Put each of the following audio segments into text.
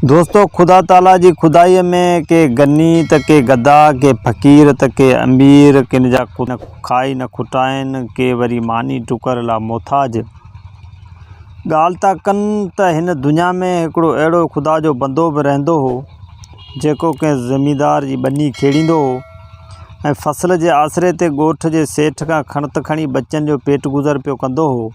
दोस्तों, खुदा ताला जी खुदाई में के गनी त के गदा के फ़कीर त के अमीर किन जा न खाई न खुटाइन के वरी मानी टुकर ला मोहताज। ॻाल्हि था कनि त हिन दुनिया में हिकिड़ो अहिड़ो खुदा जो बंदो बि रहंदो हो जेको कंहिं ज़मींदार जी ॿनी खेड़ींदो हो ऐं फसल जे आसरे ते ॻोठ जे सेठ खां खणत खणी बच्चनि जो पेट गुज़र पियो कंदो हो।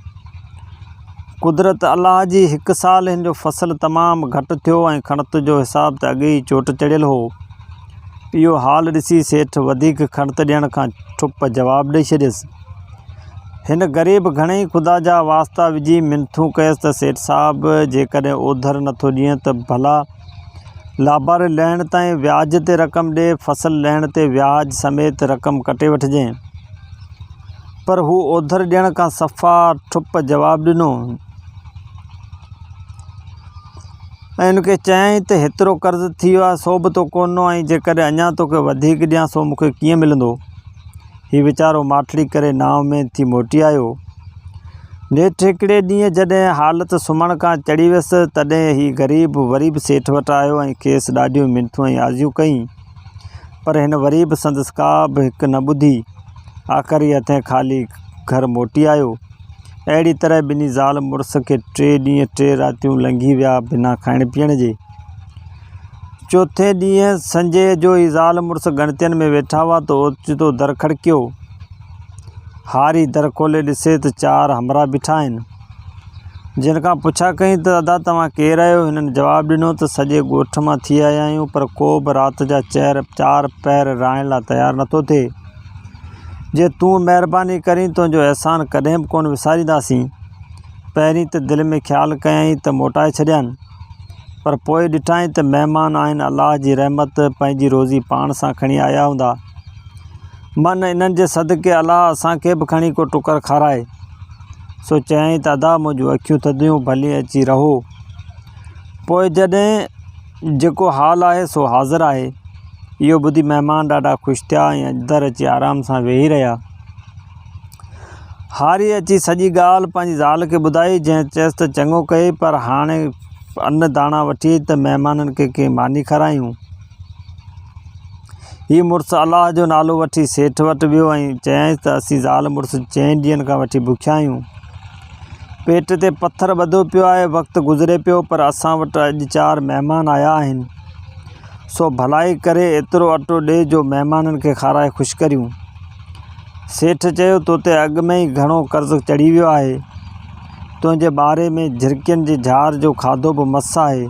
कुदरत अल्लाह जी हिकु साल हिन जो फसल तमामु घटि थियो ऐं खणत जो हिसाब त अॻे ई चोट चढ़ियल हो। इहो हाल ॾिसी सेठ वधीक खणत ॾियण खां ठुप जवाबु ॾेई छॾियसि। हिन ग़रीब घणेई ख़ुदा जा वास्ता विझी मिनथूं कयसि त सेठ साहिबु जेकॾहिं ओधर नथो ॾिए त भला लाबार लहण ताईं व्याज ते रक़म ॾे, फसल लहण ते व्याज समेत रक़म कटे वठिजांइ। पर हू ओधर ॾियण खां सफ़ा ठुप जवाबु ॾिनो ऐं उनखे चयाईं त हेतिरो कर्ज़ु थी वियो आहे, सो बि तो कोन्हो, ऐं जेकॾहिं अञा तोखे वधीक ॾियां सो मूंखे कीअं मिलंदो। हीउ वीचारो माठड़ी करे नाउमेद थी मोटी आयो। नेठि हिकिड़े ॾींहुं जॾहिं हालत सुम्हण खां चढ़ी वियसि तॾहिं हीउ ग़रीब वरी बि सेठ वटि आयो ऐं खेसि ॾाढियूं मिनथूं ऐं आरज़ियूं कई, पर हिन वरी बि संदसि का बि हिकु न ॿुधी। आख़िरी हथें ख़ाली घर मोटी आयो। अहिड़ी तरह ॿिन्ही ज़ाल मुड़ुस खे 3 ॾींहं 3 रातियूं लंघी विया बिना खाइण पीअण जे। चौथे ॾींहुं संजय जो ई ज़ाल मुड़ुस गणतियुनि में वेठा हुआ त ओचितो दर खड़कियो। हारी दर खोले ॾिसे त 4 हमरा बीठा आहिनि। जिन खां पुछा कई त दादा तव्हां केरु आहियो? हिननि जवाबु ॾिनो त सॼे ॻोठ मां थी आया आहियूं, पर को बि राति जा 4 पैर राइण लाइ तयारु नथो थिए। जे तूं महिरबानी करीं तुंहिंजो अहसान कॾहिं बि कोन विसारींदासीं। पहिरीं त दिलि में ख़्यालु कयईं त मोटाए छॾियानि, पर पोइ ॾिठाई त महिमान आहिनि, अलाह जी रहमत पंहिंजी रोज़ी पाण सां खणी आया हूंदा। मन इन्हनि जे सदके अलाह असांखे बि खणी को टुकर खाराए। सो चयाईं त अदा मुंहिंजूं अखियूं थधियूं, भली अची रहो। पोइ जॾहिं जेको हाल आहे सो हाज़िर आहे। इहो ॿुधी महिमान ॾाढा ख़ुशि थिया ऐं अंदरि अची आराम सां वेही रहिया। हारी अची सॼी ॻाल्हि पंहिंजी ज़ाल खे ॿुधाई, जंहिं चयसि त चङो कई, पर हाणे अन्न दाणा वठी त महिमाननि खे कंहिं मानी खारायूं। हीउ मुड़ुसु अलाह जो नालो वठी सेठ वटि वियो ऐं चयाईंसि त असीं ज़ाल मुड़ुसु 4 ॾींहंनि खां वठी बुखिया आहियूं। पेट ते पथर ॿधो पियो आहे, वक़्तु गुज़रे पियो, पर असां वटि अॼु 4 महिमान आया आहिनि। सो भलाई करे एतिरो अटो ॾे जो महिमाननि खे खाराए ख़ुशि करियूं। सेठ चयो तोते अॻु में ई घणो कर्ज़ु चढ़ी वियो आहे। तुंहिंजे बारे में झिरकियुनि जे झार जो खाधो बि मस आहे।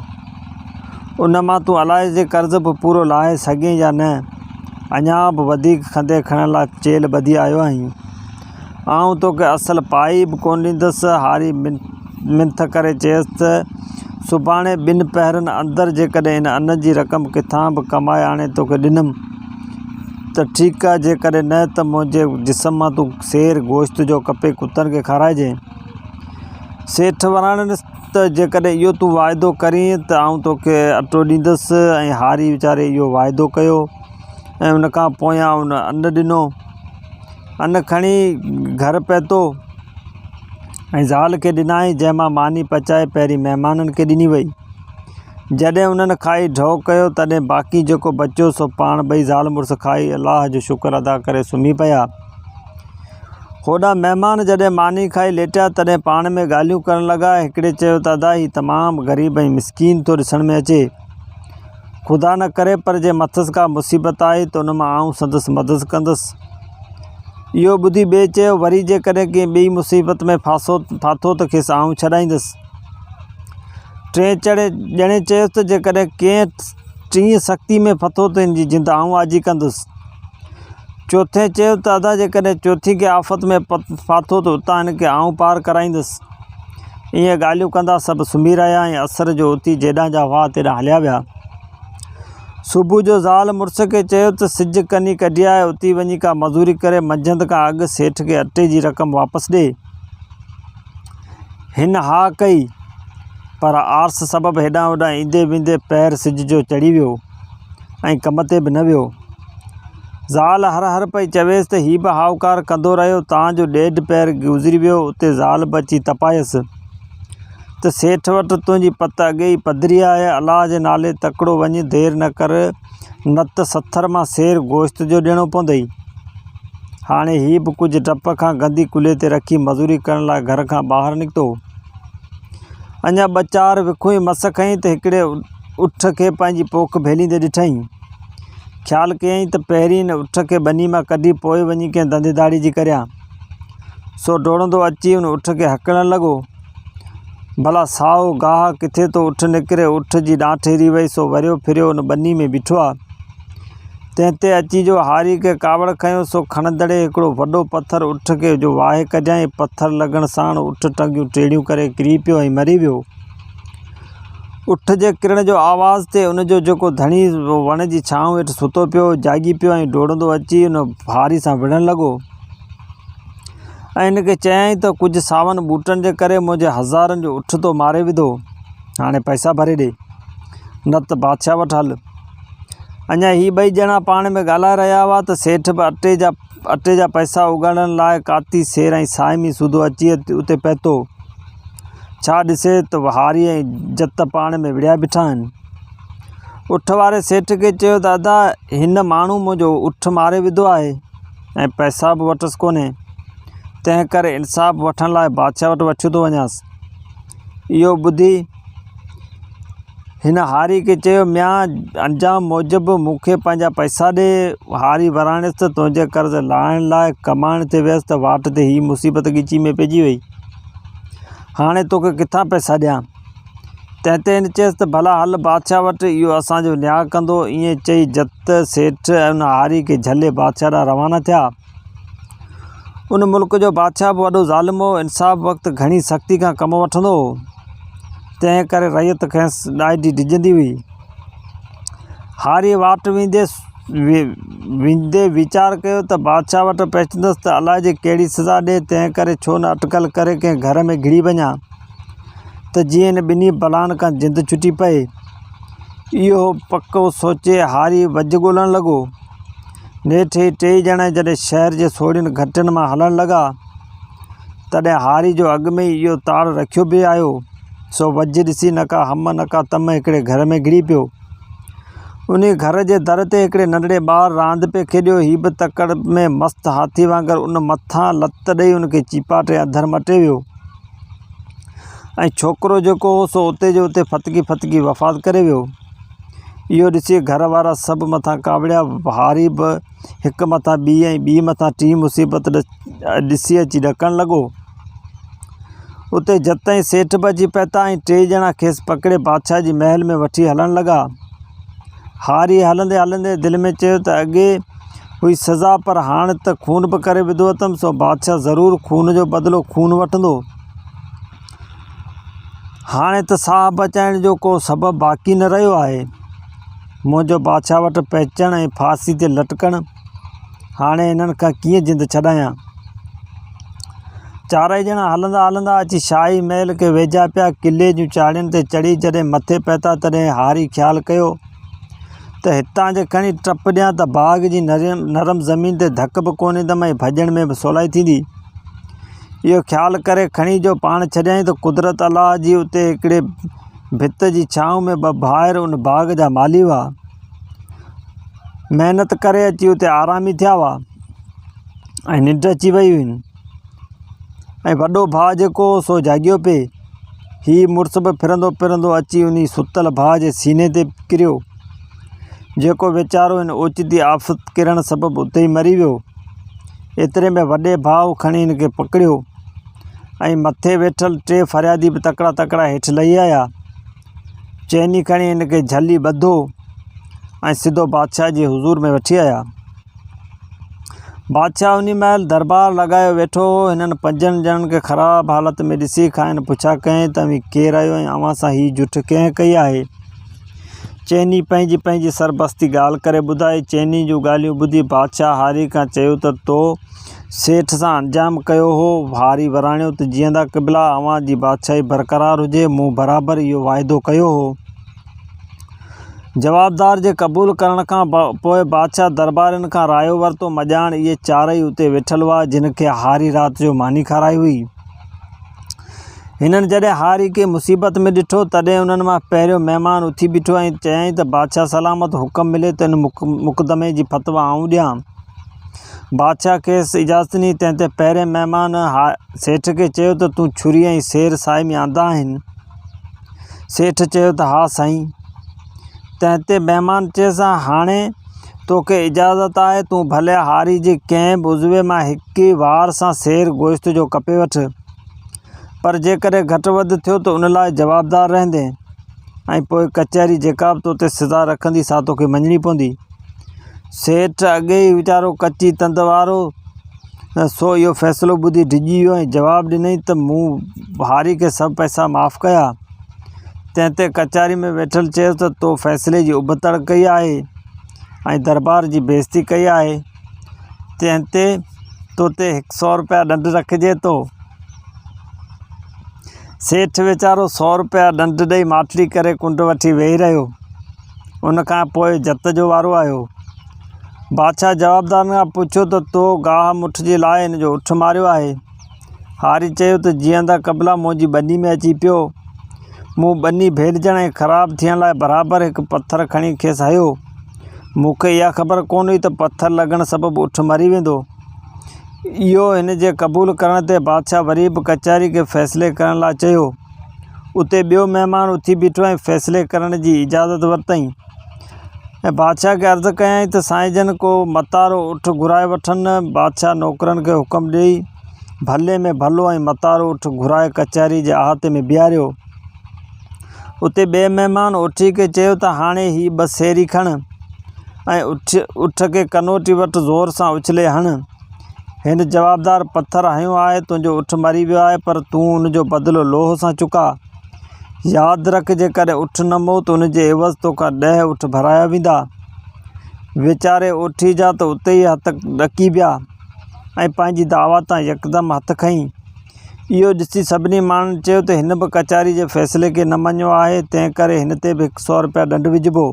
उन मां तूं अलाए जे कर्ज़ु बि पूरो लाहे सघें या न। अञा बि वधीक खंदे खणण लाइ चेल ॿधी आयो आहीं। आऊं तोखे असलु पाई बि कोन ॾींदुसि। हारी मिंथ करे चयसि त सुभाणे 2 पहरनि अंदरि जेकॾहिं हिन अन्न जी रक़म किथां बि कमाए आणे तोखे ॾिनमि त ठीकु आहे, जेकॾहिं न त मुंहिंजे जिस्म मां तूं सेर गोश्त जो कपे कुतनि खे खाराइजांइ। सेठ वराणनि त जेकॾहिं इहो तूं वाइदो करीं त आऊं तोखे अटो ॾींदुसि। ऐं हारी वीचारे इहो वाइदो कयो ऐं उन खां पोयां उन अन्न ॾिनो। अन्न खणी घर पहुतो ऐं ज़ाल खे ॾिनाई, जंहिंमां मानी पचाए पहिरीं महिमाननि खे ॾिनी वई। जॾहिं उन्हनि खाई ढो कयो तॾहिं बाक़ी जेको बचियो सो पाण ॿई ज़ाल मुड़ुसु खाई अलाह जो शुक्र अदा करे सुम्ही पिया। होॾा महिमान जॾहिं मानी खाई लेटिया तॾहिं पाण में ॻाल्हियूं करण लॻा। हिकिड़े चयो त अदा ही तमामु ग़रीब ऐं मिसकीन थो ॾिसण में अचे। ख़ुदा न करे पर जे मथसि का मुसीबत आई त उन मां आऊं संदसि मदद कंदुसि। इहो ॿुधी ॿिए चयो वरी जेकॾहिं कंहिं ॿी मुसीबत में फाथो त खेसि आऊं छॾाईंदुसि। टे ॼणे चयोसि त जेकॾहिं कंहिं 3 सख़्ती में फथो त हिन जी जिंद आऊं आजी कंदुसि। चौथे चयो त अदा जेकॾहिं चौथी खे आफ़त में फाथो त उतां हिन खे आऊं पार कराईंदुसि। ईअं ॻाल्हियूं कंदा सभु सुम्ही रहिया ऐं असर जो उथी जेॾां जा हुआ तेॾां हलिया विया। सुबुह जो ज़ाल मुड़ुस खे चयो त सिज कनी कढी आहे, उती वञी का मज़ूरी करे मंझंदि खां अॻु सेठ खे अटे जी रक़म वापसि ॾे। हिन हा कई, पर आर्स सबबु हेॾां होॾां ईंदे वेंदे पैर सिज जो चढ़ी वियो ऐं कम ते बि न वियो। ज़ाल हर पई चवेसि त हीउ बि हाउकार कंदो रहियो, तव्हांजो 1.5 पैर गुज़री वियो। उते ज़ाल बि अची तपायसि त सेठ वटि तुंहिंजी पत अॻे ई पधरी आहे। अलाह जे नाले तकिड़ो वञ, देरि न कर, न त 70 मां सेर गोश्त जो ॾियणो पवंदई। हाणे हीउ बि कुझु डप खां गंदी कुल्हे ते रखी मज़ूरी करण लाइ घर खां ॿाहिरि निकितो। अञा 2-4 विखूं ई मस खईं त हिकिड़े उठ खे पंहिंजी पोख भेलींदे ॾिठईं। ख़्यालु कयईं त पहिरीं हिन उठ खे ॿनी मां कढी पोइ वञी कंहिं धंधेदारी जी करियां। सो डोड़ंदो अची हुन उठ खे हकणु लॻो। भला साओ गाह किथे तो उठ निकिरे। उठ जी ॾांठ हिरी वई, सो वरियो फिरियो हुन ॿनी में बीठो आहे। तंहिं ते अची जो हारी खे कावड़ खयों, सो खणंदड़े हिकिड़ो वॾो पथर उठ खे जो वाहे कढियईं। पथर लॻण साण उठ टंगियूं टेड़ियूं करे किरी पियो ऐं मरी वियो। उठ जे किरण जो आवाज़ ते उनजो जेको धणी वण जी छांव हेठि सुतो पियो जाॻी पियो ऐं डोड़ंदो अची हुन हारी सां विढ़णु लॻो ऐं हिनखे चयाईं त कुझु सावन ॿूटनि जे करे मुंहिंजे 1000 जो उठ तो मारे विधो। हाणे पैसा भरे ॾे, न त बादशाह वटि हल। अञा ही ॿई ॼणा पाण में ॻाल्हाए रहिया हुआ त सेठ बि अटे जा पैसा उगाड़ण लाइ काती सेर ऐं साइमी सूदो अची उते पहुतो। छा ॾिसे त हारी ऐं जत पाण में विड़िया बीठा आहिनि। उठ वारे सेठ खे चयो त दादा, हिन माण्हू मुंहिंजो उठ मारे विधो आहे ऐं पैसा बि वठसि कोन्हे, तंहिं करे इंसाफ़ वठण लाइ बादशाह वटि वठी थो वञासि। इहो ॿुधी हिन हारी खे चयो, मियां अंजाम मूजिबि मूंखे पंहिंजा पैसा ॾे। हारी वराणियसि त तुंहिंजे कर्ज़ लाहिण लाइ कमाइण ते वियसि त वाट ते ही मुसीबत ॻिची में पइजी वई। हाणे तोखे किथां पैसा ॾियां? तंहिं ते हिन चयसि त भला हल बादशाह वटि, इहो असांजो न्याय कंदो। ईअं चई जत सेठ उन हारी खे झले बादशाह ॾांहुं रवाना थिया। उन मुल्क जो बादशाह बि वॾो ज़ालिम हो। इंसाफ़ वक़्तु घणी सख़्ती खां कमु वठंदो हो, तंहिं करे रैयत खेसि ॾाढी डिॼंदी हुई। हारी वाट वेंदे वीचार कयो त बादशाह वटि पहुचंदसि त अलाए जे कहिड़ी सज़ा ॾिए, तंहिं करे छो न अटकल करे कंहिं घर में घिड़ी वञा त जीअं हिन ॿिन्ही बलाउनि खां जिंद छुटी पए। इहो पको सोचे हारी वज ॻोल्हणु लॻो। नेठि ही 3 ॼणा जॾहिं शहर जे सोड़ियुनि घटियुनि मां हलणु लॻा, तॾहिं हारी जो अॻु में ई इहो ताड़ रखियो बि आयो। सो वज ॾिसी न का हम न का तम हिकिड़े घर में घिड़ी पियो। उन घर जे दर ते हिकिड़े नंढड़े ॿारु रांदि पिए खेॾियो। हीउ बि तकड़ में मस्तु हाथी वांगुरु उन मथां लत ॾेई उनखे चीपाटे अधर मटे वियो ऐं छोकिरो जेको हो सो उते जो उते फतकी वफ़ात करे वियो। इहो ॾिसी घर वारा सभु मथां कावड़िया। हारी बि हिकु मथां ॿी ऐं ॿी मथां टी मुसीबत ॾिसी अची ॾकणु लॻो। उते जत ऐं सेठ बि अची पहुता ऐं 3 ॼणा खेसि पकिड़े बादशाह जी महल में वठी हलणु लॻा। हारी हलंदे हलंदे दिलि में चयो त अॻे हुई सज़ा, पर हाणे त खून बि करे विधो अथमि, सो बादशाह ज़रूरु खून जो बदिलो खून वठंदो। हाणे त साह बचाइण जो को सबबु बाक़ी न रहियो आहे। मुंहिंजो बादशाह वटि पहुचणु ऐं फांसी ते लटकणु। हाणे हिननि खां कीअं जिंद छॾायां? 4 ॼणा हलंदा हलंदा अची शाही महल खे वेझा पिया। किले जूं चाड़ियुनि ते चढ़ी जॾहिं मथे पहुता, तॾहिं हारी ख़्यालु कयो त हितां जे खणी टप ॾियां त बाग़ जी नरम ज़मीन ते धक बि कोन ईंदमि ऐं भॼण में बि सवलाई थींदी। इहो ख़्यालु करे खणी जो पाण छॾियईं त कुदरत अलाह जी उते हिकिड़े भित जी छांव में 2 भाइर उन बाग़ जा माली हुआ। महिनत करे अची उते आरामी थिया हुआ ऐं निंड अची वई हुई ऐं वॾो भाउ जेको सो जाॻियो पिए। हीउ मुड़ुस बि फिरंदो फिरंदो अची उन सुतल भाउ जे सीने ते किरियो, जेको वीचारो हिन ओचिती आफ़त किरण सबबु उते ई मरी वियो। एतिरे में वॾे भाउ खणी हिनखे पकड़ियो ऐं मथे वेठल 3 फरियादी बि तकड़ा हेठि लही आया। चैनी खणी हिनखे झली ॿधो ऐं सिधो बादशाह जे हुज़ूर में वठी आया। बादशाह उन महिल दरबार लॻायो वेठो हो। हिननि 5 ॼणनि खे ख़राबु हालत में ॾिसी खाइनि पुछा कयईं त अवी केरु आयो ऐं अव्हां सां हीअ जुठ कंहिं कई आहे? चैनी पंहिंजी सरबस्ती ॻाल्हि करे ॿुधाई। चैनी जूं ॻाल्हियूं ॿुधी बादशाह हारी खां चयो त तो सेठ सां अंजाम कयो हो, हारी वराणियो त जीअंदा क़िबला अव्हां जी बादशाही बरक़रार हुजे। मूं बराबरि इहो वाइदो कयो हो। जवाबदार जे क़बूल करण खां पोइ बादशाह दरबारियुनि खां रायो वरितो। मॼाण इहे 4 ई उते वेठल हुआ जिन खे हारी राति जो मानी खाराई हुई। हिननि जॾहिं हारी खे मुसीबत में ॾिठो तॾहिं उन्हनि मां पहिरियों महिमान उथी बीठो ऐं चयईं त बादशाह सलामत हुकम मिले त हिन मुक़दमे जी फतवा आऊं ॾियां। बादशाह खेसि इजाज़त ॾिनी। तंहिं ते पहिरें महिमान सेठ खे चयो त तूं छुरी ऐं शेर साए में आंदा आहिनि। सेठ चयो त हा साईं। तंहिं ते महिमान चयसि हाणे तोखे इजाज़त आहे, तूं भले हारी जे कंहिं बि उज़वे मां हिकु वार सां शेर गोश्त जो कपे वठि, पर जेकॾहिं घटि वधि थियो त उन लाइ जवाबदार रहंदे ऐं पोइ कचहरी जेका बि तो ते सज़ा रखंदी सा तोखे मञणी पवंदी। सेठ अॻे ई वीचारो कची तंद वारो सो इहो फ़ैसिलो ॿुधी डिॼी वियो ऐं जवाबु ॾिनई त मूं हारी खे सभु पैसा माफ़ु कया। तंहिं ते कचहरी में वेठल चयसि त तो फ़ैसिले जी उबतड़ कई आहे ऐं दरबार जी बेइज़ती कई आहे। तंहिं ते तो ते 100 रुपया ॾंढ रखिजे थो। सेठ वीचारो 100 रुपया ॾंढ ॾेई माठली करे कुंड वठी वेही रहियो। उन खां पोइ जत जो वारो आयो। बादशाह जवाबदार खां पुछियो त तो गाह मुठ जे लाइ हिन जो उठ मारियो आहे। हारी चयो त जीअंदा कबला मुंहिंजी ॿनी में अची पियो। मूं ॿनी भेलिजण ऐं ख़राबु थियण लाइ बराबरि हिकु पथर खणी खेसि हयो। मूंखे इहा ख़बर कोन हुई त पथर लॻण सबबु उठ मरी वेंदो। इहो हिन जे क़बूल करण ते बादशाह वरी बि कचहरी खे फ़ैसिले करण लाइ चयो। उते ॿियो महिमान उथी बीठो ऐं फ़ैसिले करण जी इजाज़त वरितईं ऐं बादशाह खे अर्ज़ु कयईं त साईं जन को मतारो उठ घुराए वठनि। बादशाह नौकरनि खे हुकुम ॾेई भले में भलो ऐं मतारो उठ घुराए कचहरी जे अहाते में बीहारियो। उते ॿिए महिमान उठी खे चयो त हाणे ही ॿ सेरी खण ऐं उठ खे कनोटी वटि ज़ोर सां उछले हण। हिन जवाबदार पथर हयो आहे, तुंहिंजो उठ मरी वियो आहे, पर तूं उनजो बदिलो लोह सां चुका। यादि रख जेकॾहिं उठ न मो त उनजे एवज़ तोखां 10 उठ भराया वेंदा। वीचारे ओठी जा त उते ई हथ ॾकी पिया ऐं पंहिंजी दावा तां यकदमि हथु खईं। इहो ॾिसी सभिनी माण्हुनि चयो त हिन बि कचहरी जे फ़ैसिले खे न मञियो आहे, तंहिं करे हिन ते बि 100 रुपया ॾंढ विझिबो।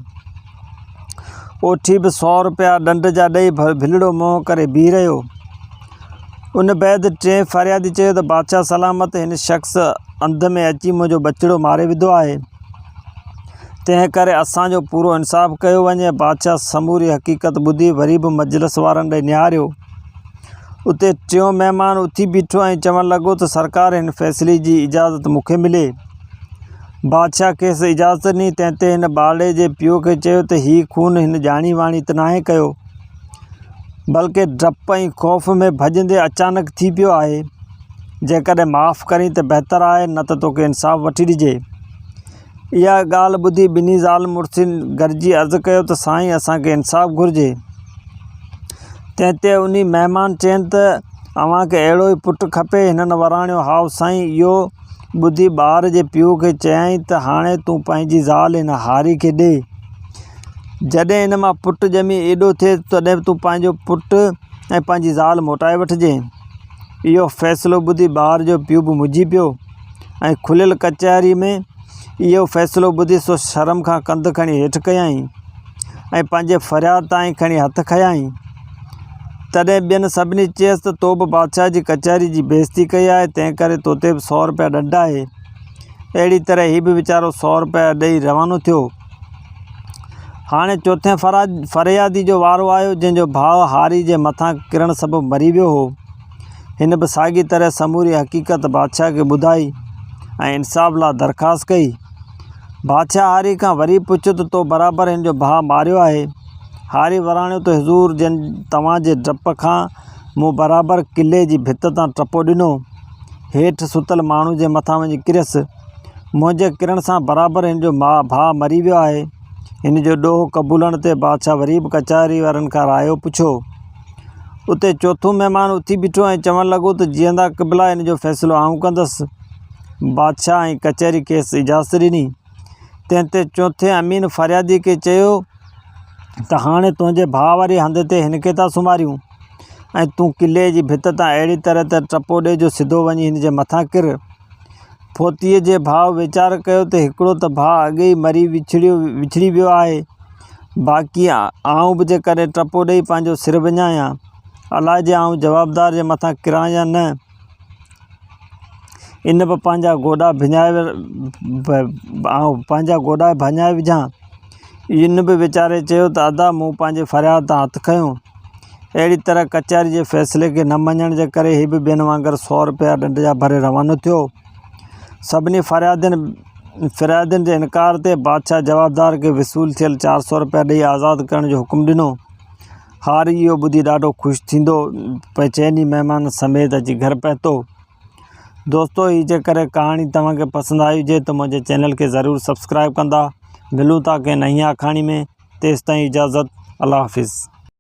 ओठी बि 100 रुपया ॾंढ जा ॾेई भिलड़ो मुंहुं करे बीह रहियो। उन बैदि टे फ़रियादी चयो त बादशाह सलामत, हिन शख़्स अंध में अची मुंहिंजो बचिड़ो मारे विधो आहे। तंहिं करे असांजो पूरो इंसाफ़ कयो वञे। बादशाह समूरी हक़ीक़त ॿुधी वरी बि मजलिस वारनि ॾे निहारियो। उते टियों महिमान उथी बीठो ऐं चवणु लॻो त सरकार हिन फ़ैसिले जी इजाज़त मूंखे मिले। बादशाह खेसि इजाज़त ॾिनी। तंहिं ते हिन ॿारड़े जे पीउ खे चयो त हीउ खून हिन ॼाणी वाणी त नाहे कयो, बल्कि डप ऐं ख़ौफ़ में भॼंदे अचानक थी पियो आहे। जेकॾहिं माफ़ु करी त बहितरु आहे, न त तोखे इंसाफ़ वठी ॾिजे। इहा ॻाल्हि ॿुधी ॿिन्ही ज़ाल मुड़ुसुनि गॾिजी अर्ज़ु कयो त साईं असांखे इंसाफ़ घुरिजे। तंहिं ते उन महिमान चयनि त अव्हांखे अहिड़ो ई पुटु खपे। हिननि वराणियो हाउ साईं। इहो ॿुधी ॿार जे पीउ खे चयईं त हाणे तूं पंहिंजी ज़ाल हिन हारी खे ॾे। जॾहिं हिन मां पुटु ॼमी एॾो थिए तॾहिं तूं पंहिंजो पुटु ऐं पंहिंजी ज़ाल मोटाए वठिजे। इहो फ़ैसिलो ॿुधी ॿार जो पीउ बि मुंझी पियो ऐं खुलियल कचहरी में इहो फ़ैसिलो ॿुधी सो शर्म खां कंधु खणी हेठि कयईं ऐं पंहिंजे फ़रियाद ताईं खणी हथु खयाईं। तॾहिं ॿियनि सभिनी चयसि त तो बि बादशाह जी कचहरी जी बेइज़ती कई आहे, तंहिं करे तो ते बि 100 रुपया ॾंढ आहे। अहिड़ी तरह हीउ बि वीचारो 100 रुपया ॾेई रवानो थियो। हाणे चोथें फ़रियादी जो वारो आयो, जंहिंजो भाउ हारी जे मथां किरण सबबु मरी वियो हो। हिन बि साॻी तरह समूरी हक़ीक़त बादशाह खे ॿुधाई ऐं इंसाफ़ लाइ दरख़्वास्त कई। बादशाह हारी खां वरी पुछियो त तो बराबरि हिन जो भाउ मारियो आहे। हारी वराणियो त हुज़ूर, जन तव्हांजे डप खां मूं बराबरि किले जी भित तां टपो ॾिनो, हेठि सुतल माण्हू जे मथां वञी किरियसि। मुंहिंजे किरण सां बराबरि हिन जो भाउ मरी वियो आहे। हिन जो ॾोह क़बूलण ते बादशाह वरी बि कचहरी वारनि खां रायो पुछियो। उते चोथों महिमान उथी बीठो ऐं चवणु लॻो त जीअंदा क़िबला, हिन जो फ़ैसिलो आऊं कंदुसि। बादशाह ऐं कचहरी खेसि इजाज़त ॾिनी। तंहिं ते चोथें अमीन फ़रियादी खे चयो त हाणे तुंहिंजे भाउ वारी हंधि ते हिन खे था सुम्हारियूं ऐं तूं किले जी भित तां अहिड़ी तरह त टपो ॾे जो सिधो वञी हिन जे मथां किर। फोतीअ जे भाउ वीचार कयो त हिकिड़ो त भाउ अॻे ई मरी विछड़ी वियो आहे, बाक़ी आऊं बि जेकॾहिं टपो ॾेई पंहिंजो सिर विञायां, अलाए जे आऊं जवाबदार जे मथां किरां या न। इन बि पंहिंजा गोॾा भञाए विझां। इन बि वीचारे चयो त अदा मूं पंहिंजे फ़रियाद तां हथु खयों। अहिड़ी तरह कचहरी जे फ़ैसिले खे न मञण जे करे हीउ बि ॿियनि वांगुरु 100 रुपया ॾंड जा भरे रवानो थियो। सभिनी फ़रियादियुनि जे इनकार ते बादशाह जवाबदार खे विसूल थियल 400 रुपया ॾेई आज़ादु करण जो हुकुम ॾिनो। हारी इहो ॿुधी ॾाढो ख़ुशि थींदो चइनी महिमान समेत अची घर पहुतो। दोस्तो, ही जेकर कहाणी तव्हांखे पसंदि आई हुजे त मुंहिंजे चैनल खे ज़रूरु सब्सक्राइब कंदा। मिलूं था कंहिं नई आखाणी में। तेसिताईं इजाज़त। अल्लाह हाफ़िज़।